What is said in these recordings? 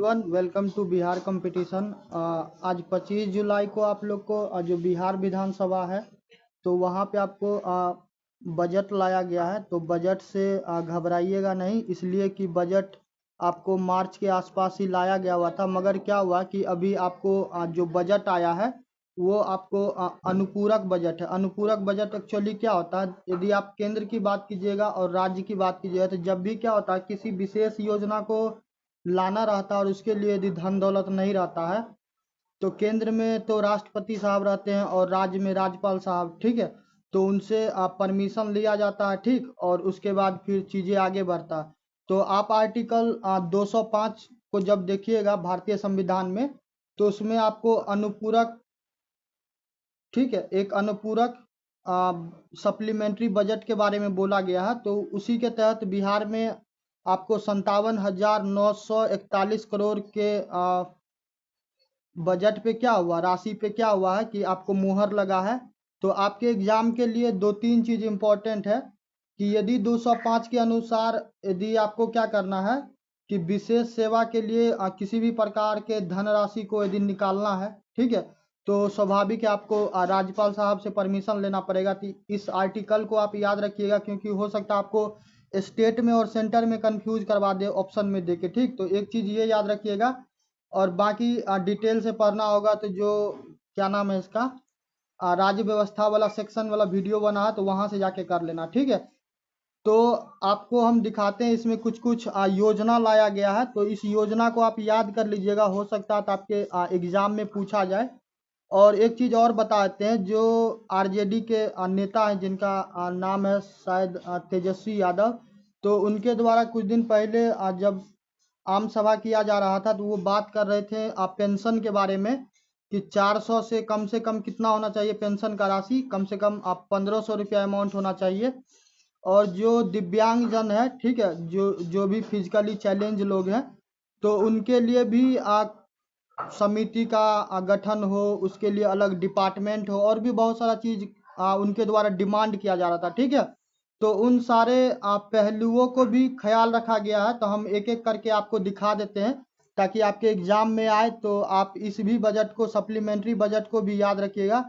Everyone, welcome to Bihar competition. आज 25 जुलाई को आप लोग को जो बिहार विधानसभा है तो वहाँ पे आपको बजट लाया गया है। तो बजट से घबराइएगा नहीं, इसलिए कि बजट आपको मार्च के आसपास ही लाया गया हुआ था। मगर क्या हुआ कि अभी आपको जो बजट आया है वो आपको अनुपूरक बजट है। अनुपूरक बजट एक्चुअली क्या होता है, यदि आप केंद्र की बात कीजिएगा और राज्य की बात कीजिएगा तो जब भी क्या होता है किसी विशेष योजना को लाना रहता है और उसके लिए यदि धन दौलत नहीं रहता है तो केंद्र में तो राष्ट्रपति साहब रहते हैं और राज्य में राज्यपाल साहब, ठीक है। तो उनसे परमिशन लिया जाता है, ठीक, और उसके बाद फिर चीज़ें आगे बढ़ता है। तो आप आर्टिकल 205 को जब देखिएगा भारतीय संविधान में तो उसमें आपको अनुपूरक, ठीक है, एक अनुपूरक सप्लीमेंट्री बजट के बारे में बोला गया है। तो उसी के तहत बिहार में आपको 57,941 करोड़ के बजट पे क्या हुआ, राशि पे क्या हुआ है कि आपको मुहर लगा है। तो आपके एग्जाम के लिए दो तीन चीज़ इम्पोर्टेंट है कि यदि 205 के अनुसार यदि आपको क्या करना है कि विशेष सेवा के लिए किसी भी प्रकार के धनराशि को यदि निकालना है, ठीक है, तो स्वाभाविक है आपको राज्यपाल साहब से परमिशन लेना पड़ेगा। तो इस आर्टिकल को आप याद रखिएगा, क्योंकि हो सकता है आपको स्टेट में और सेंटर में कंफ्यूज करवा दे ऑप्शन में देके, ठीक। तो एक चीज़ ये याद रखिएगा और बाकी डिटेल से पढ़ना होगा तो जो क्या नाम है इसका राज्य व्यवस्था वाला सेक्शन वाला वीडियो बना है तो वहां से जाके कर लेना, ठीक है। तो आपको हम दिखाते हैं इसमें कुछ कुछ योजना लाया गया है। तो इस योजना को आप याद कर लीजिएगा, हो सकता है तो आपके एग्जाम में पूछा जाए। और एक चीज़ और बता देते हैं, जो आरजेडी के नेता हैं जिनका नाम है शायद तेजस्वी यादव, तो उनके द्वारा कुछ दिन पहले जब आम सभा किया जा रहा था तो वो बात कर रहे थे पेंशन के बारे में कि 400 से कम कितना होना चाहिए पेंशन का राशि, कम से कम 1500 रुपया अमाउंट होना चाहिए। और जो दिव्यांग जन है, ठीक है, जो जो भी फिजिकली चैलेंज लोग हैं तो उनके लिए भी समिति का गठन हो, उसके लिए अलग डिपार्टमेंट हो और भी बहुत सारा चीज़ उनके द्वारा डिमांड किया जा रहा था, ठीक है। तो उन सारे पहलुओं को भी ख्याल रखा गया है। तो हम एक एक करके आपको दिखा देते हैं ताकि आपके एग्जाम में आए तो आप इस भी बजट को, सप्लीमेंट्री बजट को भी याद रखिएगा,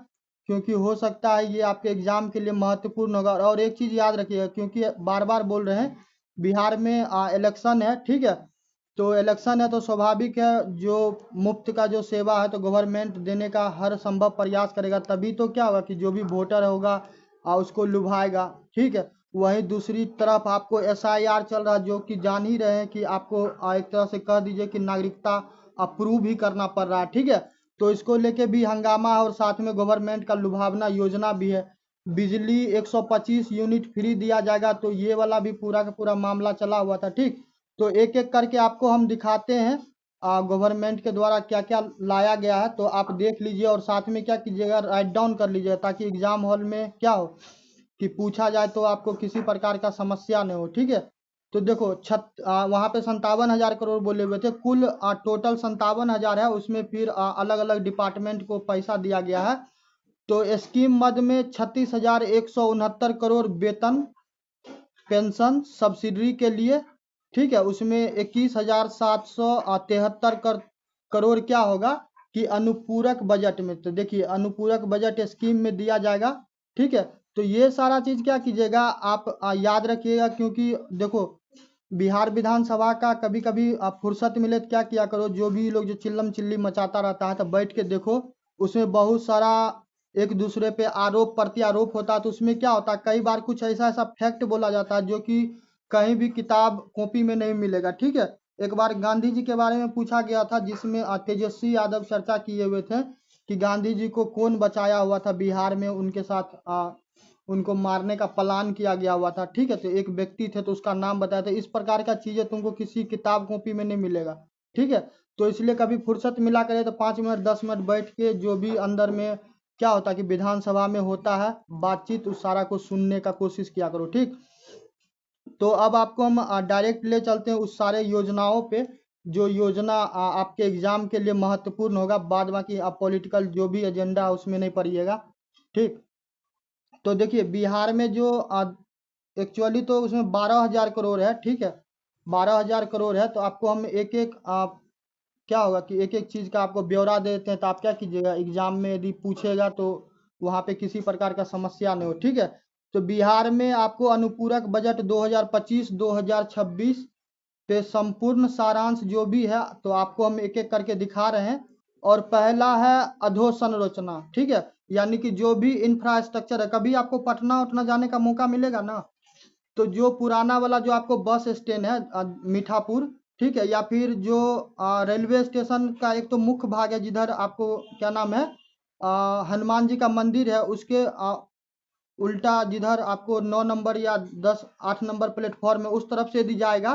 क्योंकि हो सकता है ये आपके एग्जाम के लिए महत्वपूर्ण होगा। और एक चीज़ याद रखिएगा, क्योंकि बार बार बोल रहे हैं बिहार में इलेक्शन है, ठीक है। तो इलेक्शन है तो स्वाभाविक है जो मुफ्त का जो सेवा है तो गवर्नमेंट देने का हर संभव प्रयास करेगा, तभी तो क्या होगा कि जो भी वोटर होगा उसको लुभाएगा, ठीक है। वहीं दूसरी तरफ आपको एसआईआर चल रहा है, जो कि जान ही रहे हैं कि आपको एक तरह से कह दीजिए कि नागरिकता अप्रूव ही करना पड़ रहा है, ठीक है। तो इसको लेके भी हंगामा है और साथ में गवर्नमेंट का लुभावना योजना भी है। बिजली 125 यूनिट फ्री दिया जाएगा, तो ये वाला भी पूरा का पूरा मामला चला हुआ था, ठीक। तो एक एक करके आपको हम दिखाते हैं गवर्नमेंट के द्वारा क्या क्या लाया गया है। तो आप देख लीजिए और साथ में क्या कीजिएगा, राइट डाउन कर लीजिएगा, ताकि एग्जाम हॉल में क्या हो कि पूछा जाए तो आपको किसी प्रकार का समस्या नहीं हो, ठीक है। तो देखो वहाँ पे 57,000 करोड़ बोले हुए थे, कुल टोटल 57,000 है, उसमें फिर अलग अलग डिपार्टमेंट को पैसा दिया गया है। तो स्कीम मद में 36,169 करोड़ वेतन पेंशन सब्सिडी के लिए, ठीक है। उसमें 21,773 करोड़ क्या होगा कि अनुपूरक बजट में, तो देखिए अनुपूरक बजट स्कीम में दिया जाएगा, ठीक है। तो ये सारा चीज़ क्या कीजिएगा आप याद रखिएगा, क्योंकि देखो बिहार विधानसभा का कभी कभी फुर्सत मिले तो क्या किया करो, जो भी लोग जो चिल्लम चिल्ली मचाता रहता है तो बैठ के देखो, उसमें बहुत सारा एक दूसरे पे आरोप प्रत्यारोप होता है। तो उसमें क्या होता है, कई बार कुछ ऐसा ऐसा फैक्ट बोला जाता है जो कि कहीं भी किताब कॉपी में नहीं मिलेगा, ठीक है। एक बार गांधी जी के बारे में पूछा गया था, जिसमें तेजस्वी यादव चर्चा किए हुए थे कि गांधी जी को कौन बचाया हुआ था बिहार में, उनके साथ उनको मारने का प्लान किया गया हुआ था, ठीक है। तो एक व्यक्ति थे तो उसका नाम बताया था। इस प्रकार का चीज़ें तुमको किसी किताब कॉपी में नहीं मिलेगा, ठीक है। तो इसलिए कभी फुर्सत मिला करे तो 5 मिनट 10 मिनट बैठ के जो भी अंदर में क्या होता है कि विधानसभा में होता है बातचीत, उस सारा को सुनने का कोशिश किया करो, ठीक। तो अब आपको हम डायरेक्ट ले चलते हैं उस सारे योजनाओं पे जो योजना आपके एग्जाम के लिए महत्वपूर्ण होगा। बाद बाकी आप पॉलिटिकल जो भी एजेंडा है उसमें नहीं पढ़िएगा, ठीक। तो देखिए बिहार में जो एक्चुअली तो उसमें 12,000 करोड़ है, ठीक है, 12,000 करोड़ है। तो आपको हम एक एक क्या होगा कि एक एक चीज़ का आपको ब्यौरा दे देते हैं, तो आप क्या कीजिएगा, एग्जाम में यदि पूछेगा तो वहाँ पे किसी प्रकार का समस्या नहीं हो। ठीक है, तो बिहार में आपको अनुपूरक बजट 2025-2026 पे संपूर्ण सारांश जो भी है तो आपको हम एक एक करके दिखा रहे हैं। और पहला है अधोसंरचना। ठीक है, यानी कि जो भी इंफ्रास्ट्रक्चर है, कभी आपको पटना उटना जाने का मौका मिलेगा ना, तो जो पुराना वाला जो आपको बस स्टैंड है मीठापुर, ठीक है, या फिर जो रेलवे स्टेशन का एक तो मुख्य भाग है जिधर आपको क्या नाम है, हनुमान जी का मंदिर है, उसके उल्टा जिधर आपको 9 नंबर या 8 नंबर प्लेटफॉर्म है उस तरफ से यदि जाएगा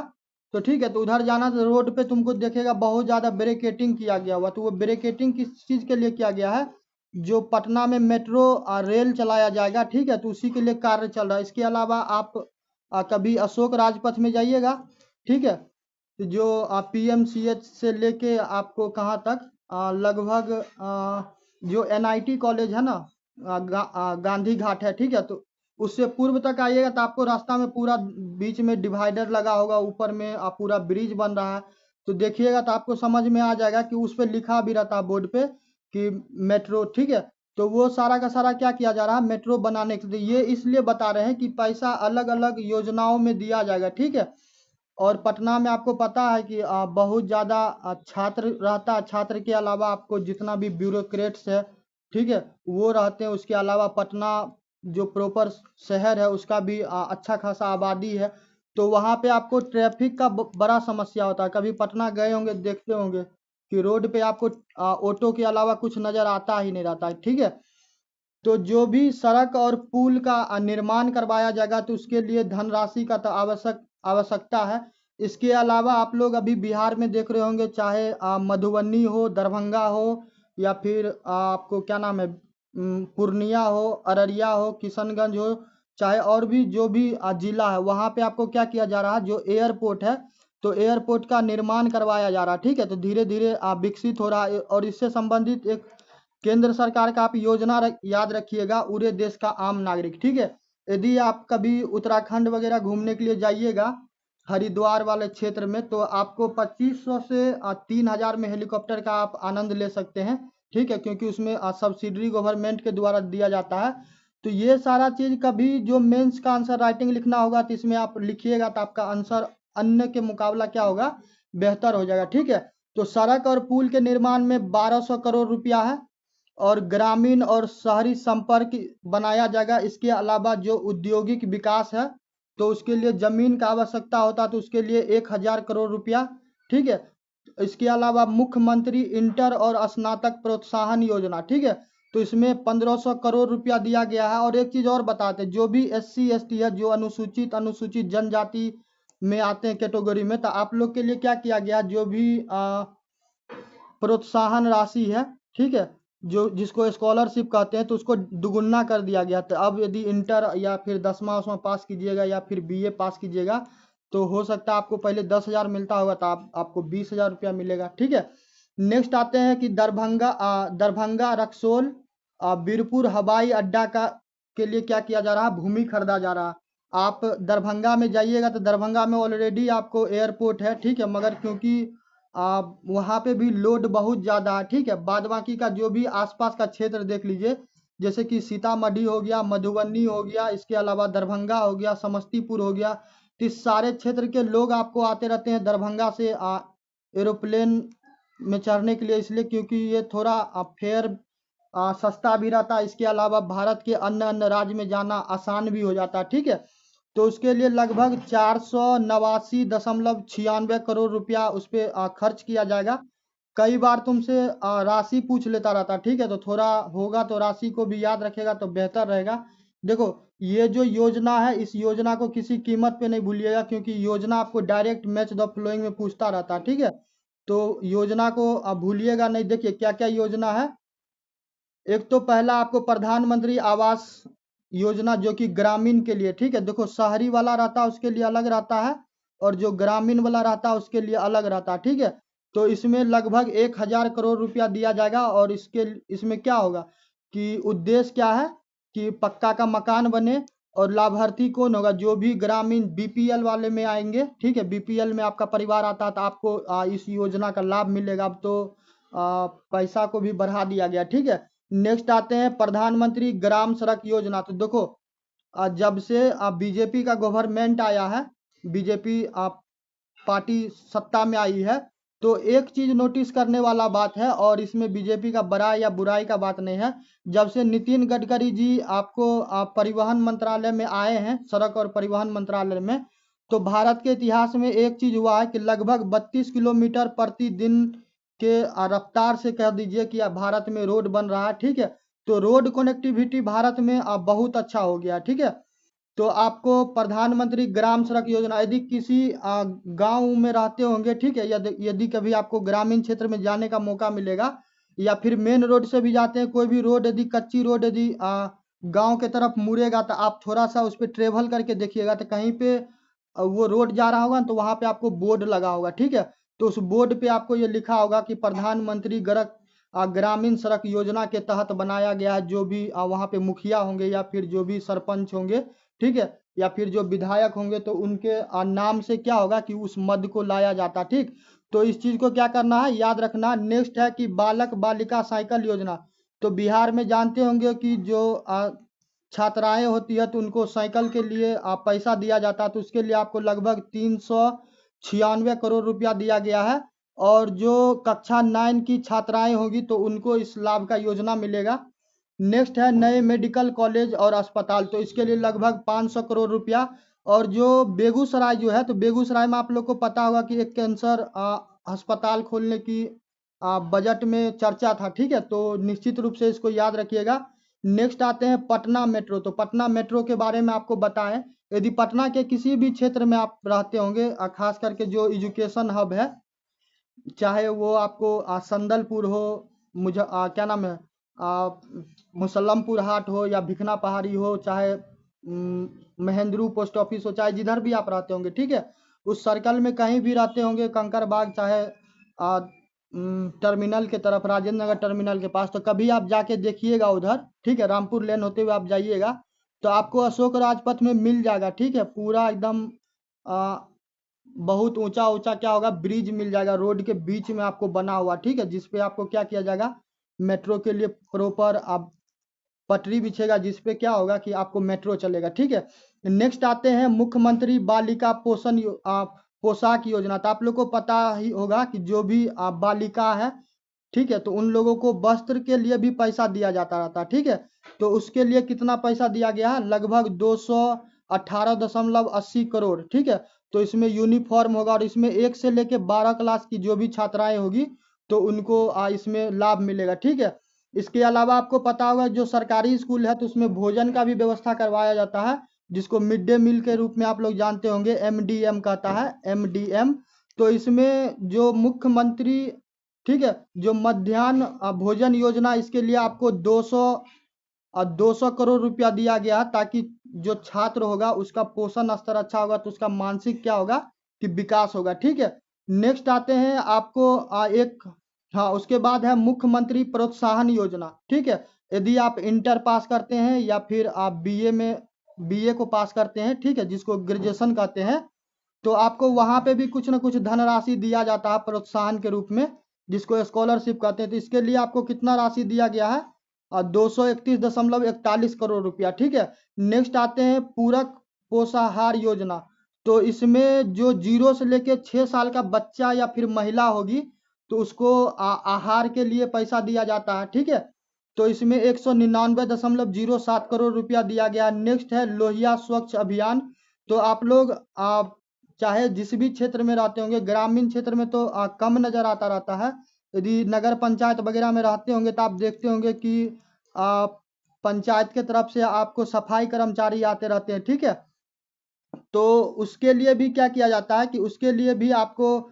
तो ठीक है, तो उधर जाना तो रोड पे तुमको देखेगा बहुत ज़्यादा बैरिकेटिंग किया गया हुआ। तो वो बैरिकेटिंग किस चीज़ के लिए किया गया है, जो पटना में मेट्रो रेल चलाया जाएगा, ठीक है, तो उसी के लिए कार्य चल रहा है। इसके अलावा आप कभी अशोक राजपथ में जाइएगा, ठीक है, तो जो PMCH से लेके आपको कहाँ तक लगभग जो NIT कॉलेज है ना, गांधी घाट है, ठीक है, तो उससे पूर्व तक आइएगा तो आपको रास्ता में पूरा बीच में डिवाइडर लगा होगा, ऊपर में पूरा ब्रिज बन रहा है, तो देखिएगा तो आपको समझ में आ जाएगा कि उस पर लिखा भी रहता है बोर्ड पे कि मेट्रो। ठीक है, तो वो सारा का सारा क्या किया जा रहा है, मेट्रो बनाने के लिए। ये इसलिए बता रहे हैं कि पैसा अलग अलग योजनाओं में दिया जाएगा। ठीक है, और पटना में आपको पता है कि बहुत ज़्यादा छात्र रहता है, छात्र के अलावा आपको जितना भी ब्यूरोक्रेट्स है, ठीक है, वो रहते हैं। उसके अलावा पटना जो प्रॉपर शहर है उसका भी अच्छा खासा आबादी है, तो वहाँ पे आपको ट्रैफिक का बड़ा समस्या होता है। कभी पटना गए होंगे, देखते होंगे कि रोड पे आपको ऑटो के अलावा कुछ नज़र आता ही नहीं रहता है। ठीक है, तो जो भी सड़क और पुल का निर्माण करवाया जाएगा तो उसके लिए धनराशि का तो आवश्यकता है। इसके अलावा आप लोग अभी बिहार में देख रहे होंगे, चाहे मधुबनी हो, दरभंगा हो, या फिर आपको क्या नाम है, पूर्णिया हो, अररिया हो, किशनगंज हो, चाहे और भी जो भी जिला है, वहाँ पे आपको क्या किया जा रहा है, जो एयरपोर्ट है तो एयरपोर्ट का निर्माण करवाया जा रहा है। ठीक है, तो धीरे धीरे विकसित हो रहा है। और इससे संबंधित एक केंद्र सरकार का आप योजना याद रखिएगा, उड़े देश का आम नागरिक। ठीक है, यदि आप कभी उत्तराखंड वगैरह घूमने के लिए जाइएगा, हरिद्वार वाले क्षेत्र में, तो आपको 2500 से 3000 में हेलीकॉप्टर का आप आनंद ले सकते हैं। ठीक है, क्योंकि उसमें सब्सिडी गवर्नमेंट के द्वारा दिया जाता है। तो ये सारा चीज़ कभी जो मेंस का आंसर राइटिंग लिखना होगा तो इसमें आप लिखिएगा तो आपका आंसर अन्य के मुकाबला क्या होगा, बेहतर हो जाएगा। ठीक है, तो सड़क और पुल के निर्माण में 1200 करोड़ रुपया है, और ग्रामीण और शहरी संपर्क बनाया जाएगा। इसके अलावा जो औद्योगिक विकास है तो उसके लिए जमीन का आवश्यकता होता है, तो उसके लिए 1000 करोड़ रुपया। ठीक है, इसके अलावा मुख्यमंत्री इंटर और स्नातक प्रोत्साहन योजना, ठीक है, तो इसमें 1500 करोड़ रुपया दिया गया है। और एक चीज और बताते हैं, जो भी SC ST है, जो अनुसूचित जनजाति में आते हैं कैटेगरी में, तो आप लोग के लिए क्या किया गया, जो भी प्रोत्साहन राशि है, ठीक है, जो जिसको स्कॉलरशिप कहते हैं, तो उसको दुगुना कर दिया गया। तो अब यदि इंटर या फिर 10वां पास कीजिएगा या फिर BA पास कीजिएगा तो हो सकता है आपको पहले 10,000 मिलता होगा तो आपको 20,000 रुपया मिलेगा। ठीक है, नेक्स्ट आते हैं कि दरभंगा रक्सौल बीरपुर हवाई अड्डा के लिए क्या किया जा रहा है, भूमि खरीदा जा रहा है। आप दरभंगा में जाइएगा तो दरभंगा में ऑलरेडी आपको एयरपोर्ट है, ठीक है, मगर क्योंकि वहाँ पे भी लोड बहुत ज़्यादा है। ठीक है, बाद बाकी का जो भी आसपास का क्षेत्र देख लीजिए, जैसे कि सीतामढ़ी हो गया, मधुबनी हो गया, इसके अलावा दरभंगा हो गया, समस्तीपुर हो गया, तो इस सारे क्षेत्र के लोग आपको आते रहते हैं दरभंगा से एरोप्लेन में चढ़ने के लिए, इसलिए क्योंकि ये थोड़ा फेयर सस्ता भी रहता है। इसके अलावा भारत के अन्य अन्य राज्य में जाना आसान भी हो जाता है। ठीक है, तो उसके लिए लगभग 489.96 करोड़ रुपया उस पर खर्च किया जाएगा। कई बार तुमसे राशि पूछ लेता रहता, ठीक है, तो थोड़ा होगा तो राशि को भी याद रखेगा तो बेहतर रहेगा। देखो, ये जो योजना है इस योजना को किसी कीमत पे नहीं भूलिएगा, क्योंकि योजना आपको डायरेक्ट मैच द फ्लोइंग में पूछता रहता है। ठीक है, तो योजना को भूलिएगा नहीं। देखिए क्या क्या योजना है। एक तो पहला आपको प्रधानमंत्री आवास योजना, जो कि ग्रामीण के लिए, ठीक है, देखो शहरी वाला रहता है उसके लिए अलग रहता है, और जो ग्रामीण वाला रहता है उसके लिए अलग रहता है। ठीक है, तो इसमें लगभग 1000 करोड़ रुपया दिया जाएगा। और इसमें क्या होगा कि उद्देश्य क्या है कि पक्का का मकान बने और लाभार्थी कौन होगा? जो भी ग्रामीण बीपीएल वाले में आएंगे, ठीक है, बीपीएल में आपका परिवार आता है तो आपको इस योजना का लाभ मिलेगा। अब तो पैसा को भी बढ़ा दिया गया, ठीक है। नेक्स्ट आते हैं प्रधानमंत्री ग्राम सड़क योजना। तो देखो जब से बीजेपी का गवर्नमेंट आया है, बीजेपी पार्टी सत्ता में आई है, तो एक चीज नोटिस करने वाला बात है, और इसमें बीजेपी का बड़ाई या बुराई का बात नहीं है। जब से नितिन गडकरी जी आपको परिवहन मंत्रालय में आए हैं, सड़क और परिवहन मंत्रालय में, तो भारत के इतिहास में एक चीज हुआ है कि लगभग 32 किलोमीटर प्रतिदिन के रफ्तार से कह दीजिए कि भारत में रोड बन रहा है, ठीक है। तो रोड कनेक्टिविटी भारत में बहुत अच्छा हो गया, ठीक है। तो आपको प्रधानमंत्री ग्राम सड़क योजना, यदि किसी गांव में रहते होंगे, ठीक है, यदि कभी आपको ग्रामीण क्षेत्र में जाने का मौका मिलेगा, या फिर मेन रोड से भी जाते हैं, कोई भी रोड यदि कच्ची रोड यदि गांव के तरफ मुड़ेगा, तो आप थोड़ा सा उस पर ट्रेवल करके देखिएगा, तो कहीं पे वो रोड जा रहा होगा तो वहां पे आपको बोर्ड लगा होगा, ठीक है। तो उस बोर्ड पे आपको ये लिखा होगा कि प्रधानमंत्री ग्रामीण सड़क योजना के तहत बनाया गया है। जो भी वहां पे मुखिया होंगे या फिर जो भी सरपंच होंगे, ठीक है, या फिर जो विधायक होंगे, तो उनके नाम से क्या होगा कि उस मद को लाया जाता, ठीक। तो इस चीज को क्या करना है, याद रखना। नेक्स्ट है कि बालक बालिका साइकिल योजना। तो बिहार में जानते होंगे कि जो छात्राएं होती है तो उनको साइकिल के लिए पैसा दिया जाता है, तो उसके लिए आपको लगभग 396 करोड़ रुपया दिया गया है। और जो कक्षा 9 की छात्राएं होगी तो उनको इस लाभ का योजना मिलेगा। नेक्स्ट है नए मेडिकल कॉलेज और अस्पताल, तो इसके लिए लगभग 500 करोड़ रुपया। और जो बेगूसराय जो है, तो बेगूसराय में आप लोग को पता होगा कि एक कैंसर अस्पताल खोलने की बजट में चर्चा था, ठीक है। तो निश्चित रूप से इसको याद रखिएगा। नेक्स्ट आते हैं पटना मेट्रो। तो पटना मेट्रो के बारे में आपको बताएं, यदि पटना के किसी भी क्षेत्र में आप रहते होंगे, खास करके जो एजुकेशन हब है, चाहे वो आपको संदलपुर हो, मुझे क्या नाम है, मुसल्लमपुर हाट हो, या भिखना पहाड़ी हो, चाहे महेंद्रू पोस्ट ऑफिस हो, चाहे जिधर भी आप रहते होंगे, ठीक है, उस सर्कल में कहीं भी रहते होंगे, कंकड़बाग, चाहे टर्मिनल के तरफ, राजेंद्र नगर टर्मिनल के पास, तो कभी आप जाके देखिएगा उधर, ठीक है, रामपुर लेन होते हुए आप जाइएगा, तो आपको अशोक राजपथ में मिल जाएगा, ठीक है, पूरा एकदम बहुत ऊंचा ऊंचा क्या होगा, ब्रिज मिल जाएगा, रोड के बीच में आपको बना हुआ, ठीक है, जिसपे आपको क्या किया जाएगा, मेट्रो के लिए प्रॉपर आप पटरी बिछेगा, जिसपे क्या होगा कि आपको मेट्रो चलेगा, ठीक है। नेक्स्ट आते हैं मुख्यमंत्री बालिका पोशाक योजना। तो आप लोग को पता ही होगा कि जो भी बालिका है, ठीक है, तो उन लोगों को वस्त्र के लिए भी पैसा दिया जाता रहता है, ठीक है। तो उसके लिए कितना पैसा दिया गया है, लगभग 218.80 करोड़, ठीक है। तो इसमें यूनिफॉर्म होगा, और इसमें 1 से लेके 12 क्लास की जो भी छात्राएं होगी तो उनको इसमें लाभ मिलेगा, ठीक है। इसके अलावा आपको पता होगा जो सरकारी स्कूल है तो उसमें भोजन का भी व्यवस्था करवाया जाता है, जिसको मिड डे मील के रूप में आप लोग जानते होंगे, एमडीएम कहता है, एमडीएम। तो इसमें जो मुख्यमंत्री, ठीक है, जो मध्याह्न भोजन योजना, इसके लिए आपको 200 करोड़ रुपया दिया गया, ताकि जो छात्र होगा उसका पोषण स्तर अच्छा होगा, तो उसका मानसिक क्या होगा कि विकास होगा, ठीक है। नेक्स्ट आते हैं आपको हाँ, उसके बाद है मुख्यमंत्री प्रोत्साहन योजना, ठीक है। यदि आप इंटर पास करते हैं या फिर आप बीए को पास करते हैं, ठीक है, जिसको ग्रेजुएशन कहते हैं, तो आपको वहां पे भी कुछ ना कुछ धनराशि दिया जाता है प्रोत्साहन के रूप में, जिसको स्कॉलरशिप कहते हैं। तो इसके लिए आपको कितना राशि दिया गया है, 231.41 करोड़ रुपया, ठीक है। नेक्स्ट आते हैं पूरक पोषाहार योजना। तो इसमें जो 0 से लेके 6 साल का बच्चा या फिर महिला होगी तो उसको आहार के लिए पैसा दिया जाता है, ठीक है। तो इसमें 199.07 करोड़ रुपया दिया गया। नेक्स्ट है लोहिया स्वच्छ अभियान। तो आप लोग चाहे जिस भी क्षेत्र में रहते होंगे, ग्रामीण क्षेत्र में तो कम नजर आता रहता है, यदि नगर पंचायत वगैरह में रहते होंगे तो आप देखते होंगे कि पंचायत के तरफ से आपको सफाई कर्मचारी आते रहते हैं, ठीक है। तो उसके लिए भी क्या किया जाता है कि उसके लिए भी आपको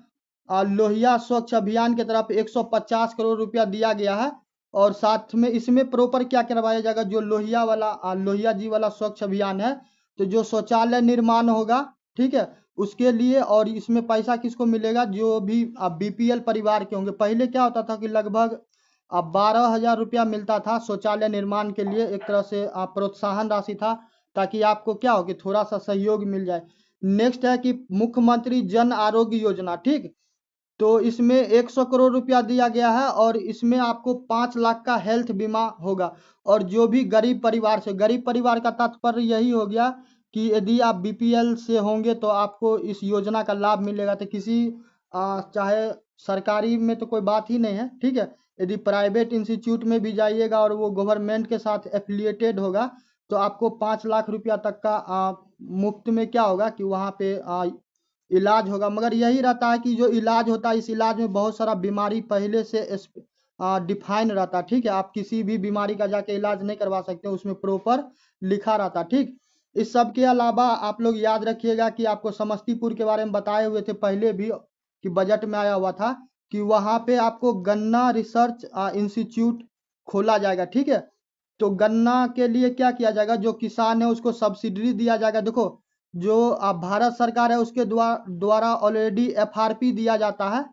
लोहिया स्वच्छ अभियान की तरफ 150 करोड़ रुपया दिया गया है। और साथ में इसमें प्रॉपर क्या करवाया जाएगा, जो लोहिया जी वाला स्वच्छ अभियान है, तो जो शौचालय निर्माण होगा, ठीक है, उसके लिए। और इसमें पैसा किसको मिलेगा, जो भी बीपीएल परिवार के होंगे। पहले क्या होता था कि लगभग 12,000 रुपया मिलता था शौचालय निर्माण के लिए, एक तरह से प्रोत्साहन राशि था। ताकि आपको क्या हो कि थोड़ा सा सहयोग मिल जाए। नेक्स्ट है कि मुख्यमंत्री जन आरोग्य योजना, ठीक। तो इसमें 100 करोड़ रुपया दिया गया है और इसमें आपको 5 लाख का हेल्थ बीमा होगा। और जो भी गरीब परिवार से, गरीब परिवार का तात्पर्य यही हो गया कि यदि आप बीपीएल से होंगे तो आपको इस योजना का लाभ मिलेगा। तो किसी चाहे सरकारी में तो कोई बात ही नहीं है, ठीक है। यदि प्राइवेट इंस्टीट्यूट में भी जाइएगा और वो गवर्नमेंट के साथ एफिलिएटेड होगा तो आपको 5 लाख रुपया तक का मुफ्त में क्या होगा कि वहाँ पे इलाज होगा। मगर यही रहता है कि जो इलाज होता है, इस इलाज में बहुत सारा बीमारी पहले से डिफाइन रहता है, ठीक है। आप किसी भी बीमारी का जाके इलाज नहीं करवा सकते, उसमें प्रॉपर लिखा रहता है, ठीक। इस सब के अलावा आप लोग याद रखिएगा कि आपको समस्तीपुर के बारे में बताए हुए थे पहले भी कि बजट में आया हुआ था कि वहाँ पे आपको गन्ना रिसर्च इंस्टीट्यूट खोला जाएगा, ठीक है। तो गन्ना के लिए क्या किया जाएगा, जो किसान है उसको सब्सिडी दिया जाएगा। देखो जो भारत सरकार है उसके द्वारा ऑलरेडी एफआरपी दिया जाता है,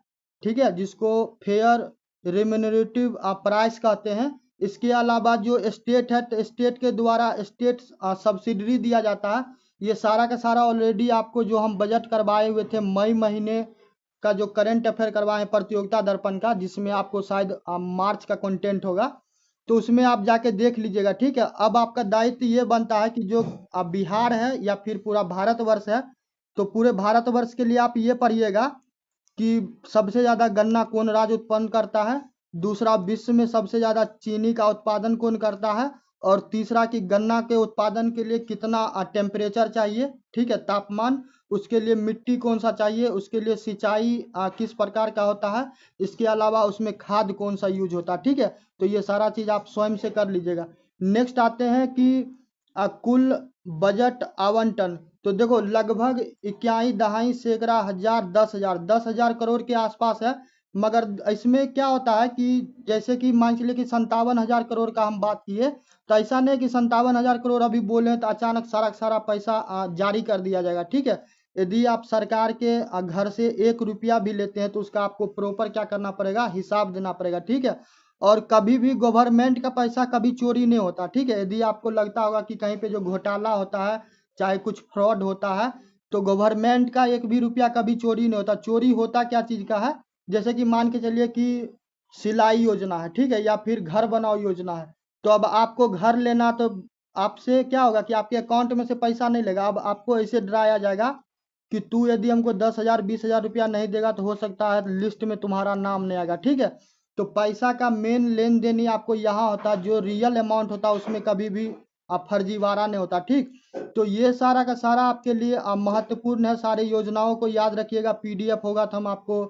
ठीक है, जिसको फेयर रिम्यूनरेटिव प्राइस कहते हैं। इसके अलावा जो स्टेट है तो स्टेट के द्वारा स्टेट सब्सिडी दिया जाता है। ये सारा का सारा ऑलरेडी आपको जो हम बजट करवाए हुए थे मई महीने का, जो करंट अफेयर करवाए प्रतियोगिता दर्पण का, जिसमें आपको शायद मार्च का कंटेंट होगा, तो उसमें आप जाके देख लीजिएगा, ठीक है। अब आपका दायित्व ये बनता है कि जो बिहार है या फिर पूरा भारतवर्ष है, तो पूरे भारतवर्ष के लिए आप ये पढ़िएगा कि सबसे ज़्यादा गन्ना कौन राज्य उत्पन्न करता है, दूसरा विश्व में सबसे ज़्यादा चीनी का उत्पादन कौन करता है, और तीसरा कि गन्ना के उत्पादन के लिए कितना टेम्परेचर चाहिए, ठीक है, तापमान, उसके लिए मिट्टी कौन सा चाहिए, उसके लिए सिंचाई किस प्रकार का होता है, इसके अलावा उसमें खाद कौन सा यूज होता है, ठीक है। तो ये सारा चीज़ आप स्वयं से कर लीजिएगा। नेक्स्ट आते हैं कि कुल बजट आवंटन। तो देखो लगभग 21 दहाई सैकड़ा हजार 10,000 करोड़ के आसपास है। मगर इसमें क्या होता है कि जैसे कि मान चलिए कि 57,000 करोड़ का हम बात किए, तो ऐसा नहीं कि 57,000 करोड़ अभी बोले तो अचानक सारा सारा पैसा जारी कर दिया जाएगा, ठीक है। यदि आप सरकार के घर से 1 रुपया भी लेते हैं तो उसका आपको प्रॉपर क्या करना पड़ेगा, हिसाब देना पड़ेगा, ठीक है। और कभी भी गवर्नमेंट का पैसा कभी चोरी नहीं होता, ठीक है। यदि आपको लगता होगा कि कहीं पे जो घोटाला होता है, चाहे कुछ फ्रॉड होता है, तो गवर्नमेंट का 1 भी रुपया कभी चोरी नहीं होता। चोरी होता क्या चीज़ का है, जैसे कि मान के चलिए कि सिलाई योजना है, ठीक है, या फिर घर बनाओ योजना है। तो अब आपको घर लेना तो आपसे क्या होगा कि आपके अकाउंट में से पैसा नहीं लेगा, अब आपको ऐसे डराया जाएगा कि तू यदि हमको 10,000 20,000 रुपया नहीं देगा तो हो सकता है लिस्ट में तुम्हारा नाम नहीं आएगा, ठीक है। तो पैसा का मेन लेन देन ही आपको यहाँ होता है, जो रियल अमाउंट होता है उसमें कभी भी फर्जीवाड़ा नहीं होता, ठीक। तो ये सारा का सारा आपके लिए महत्वपूर्ण है। सारी योजनाओं को याद रखिएगा, पीडीएफ होगा तो हम आपको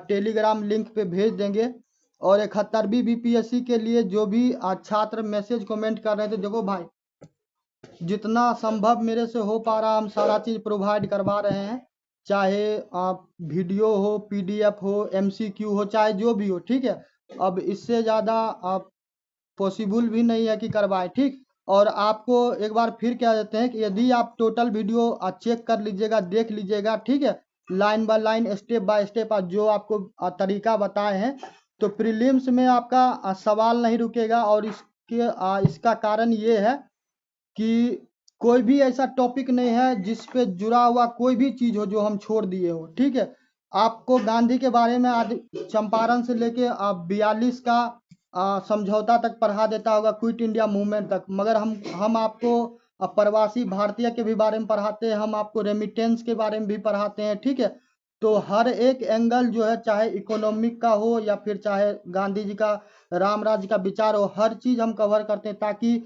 टेलीग्राम लिंक पे भेज देंगे। और 71वीं बीपीएससी के लिए जो भी छात्र मैसेज कमेंट कर रहे थे, देखो भाई जितना संभव मेरे से हो पा रहा हम सारा चीज़ प्रोवाइड करवा रहे हैं, चाहे आप वीडियो हो, पीडीएफ हो, एमसीक्यू हो, चाहे जो भी हो, ठीक है। अब इससे ज़्यादा आप पॉसिबल भी नहीं है कि करवाएं, ठीक। और आपको एक बार फिर कह देते हैं कि यदि आप टोटल वीडियो चेक कर लीजिएगा, देख लीजिएगा, ठीक है, line by line step by step जो आपको तरीका बताए हैं, तो प्रीलिम्स में आपका सवाल नहीं रुकेगा। और इसका कारण ये है कि कोई भी ऐसा टॉपिक नहीं है जिस पे जुड़ा हुआ कोई भी चीज़ हो जो हम छोड़ दिए हो, ठीक है। आपको गांधी के बारे में आज चंपारण से लेके 42 का समझौता तक पढ़ा देता होगा, क्विट इंडिया मूवमेंट तक। मगर हम आपको प्रवासी भारतीय के भी बारे में पढ़ाते हैं, हम आपको रेमिटेंस के बारे में भी पढ़ाते हैं, ठीक है। तो हर एक एंगल जो है, चाहे इकोनॉमिक का हो या फिर चाहे गांधी जी का राम राज्य का विचार हो, हर चीज़ हम कवर करते हैं, ताकि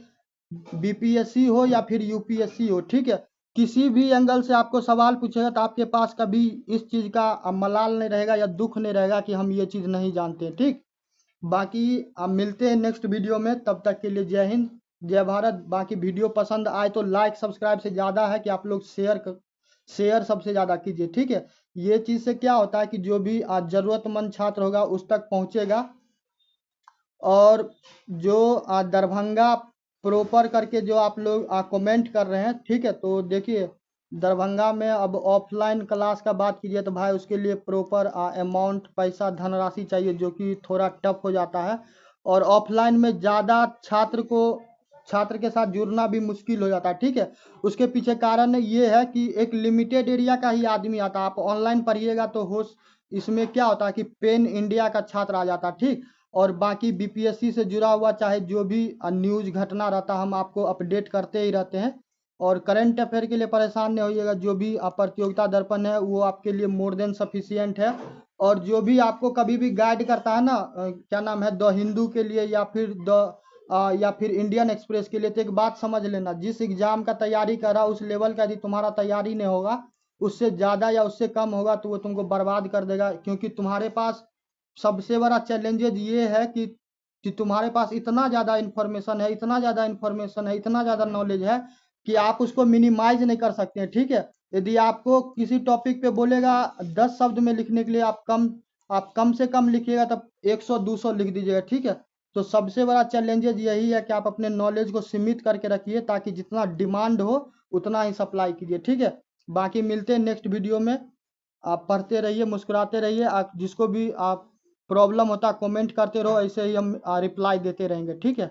बीपीएससी हो या फिर यूपीएससी हो, ठीक है, किसी भी एंगल से आपको सवाल पूछेगा तो आपके पास कभी इस चीज़ का मलाल नहीं रहेगा या दुख नहीं रहेगा कि हम ये चीज़ नहीं जानते, ठीक। बाकी अब मिलते हैं नेक्स्ट वीडियो में, तब तक के लिए जय हिंद जय भारत। बाकी वीडियो पसंद आए तो लाइक सब्सक्राइब से ज़्यादा है कि आप लोग शेयर सबसे ज़्यादा कीजिए, ठीक है। ये चीज़ से क्या होता है कि जो भी ज़रूरतमंद छात्र होगा उस तक पहुँचेगा। और जो दरभंगा प्रॉपर करके जो आप लोग कमेंट कर रहे हैं, ठीक है, तो देखिए दरभंगा में अब ऑफलाइन क्लास का बात कीजिए तो भाई उसके लिए प्रॉपर अमाउंट पैसा धनराशि चाहिए, जो कि थोड़ा टफ हो जाता है। और ऑफलाइन में ज़्यादा छात्र को छात्र के साथ जुड़ना भी मुश्किल हो जाता है। ठीक है, उसके पीछे कारण ये है कि एक लिमिटेड एरिया का ही आदमी आता है। आप ऑनलाइन पढ़िएगा तो हो, इसमें क्या होता है कि पेन इंडिया का छात्र आ जाता है। ठीक, और बाकी बीपीएससी से जुड़ा हुआ चाहे जो भी न्यूज घटना रहता है हम आपको अपडेट करते ही रहते हैं। और करंट अफेयर के लिए परेशान नहीं होइएगा, जो भी प्रतियोगिता दर्पण है वो आपके लिए मोर देन सफिशियंट है। और जो भी आपको कभी भी गाइड करता है ना, क्या नाम है, द हिंदू के लिए या फिर इंडियन एक्सप्रेस के लिए, तो एक बात समझ लेना, जिस एग्जाम का तैयारी कर रहा उस लेवल का यदि तुम्हारा तैयारी नहीं होगा, उससे ज़्यादा या उससे कम होगा तो वो तुमको बर्बाद कर देगा। क्योंकि तुम्हारे पास सबसे बड़ा चैलेंजेज ये है कि तुम्हारे पास इतना ज़्यादा इन्फॉर्मेशन है, इतना ज़्यादा इन्फॉर्मेशन है, इतना ज़्यादा नॉलेज है कि आप उसको मिनिमाइज नहीं कर सकते हैं। ठीक है, यदि आपको किसी टॉपिक पे बोलेगा 10 शब्द में लिखने के लिए, आप कम से कम लिखिएगा तब 100-200 लिख दीजिएगा। ठीक है, तो सबसे बड़ा चैलेंजेज यही है कि आप अपने नॉलेज को सीमित करके रखिए, ताकि जितना डिमांड हो उतना ही सप्लाई कीजिए। ठीक है, बाकी मिलते हैं नेक्स्ट वीडियो में। आप पढ़ते रहिए, मुस्कुराते रहिए। आप जिसको भी आप प्रॉब्लम होता है कमेंट करते रहो, ऐसे ही हम रिप्लाई देते रहेंगे। ठीक है।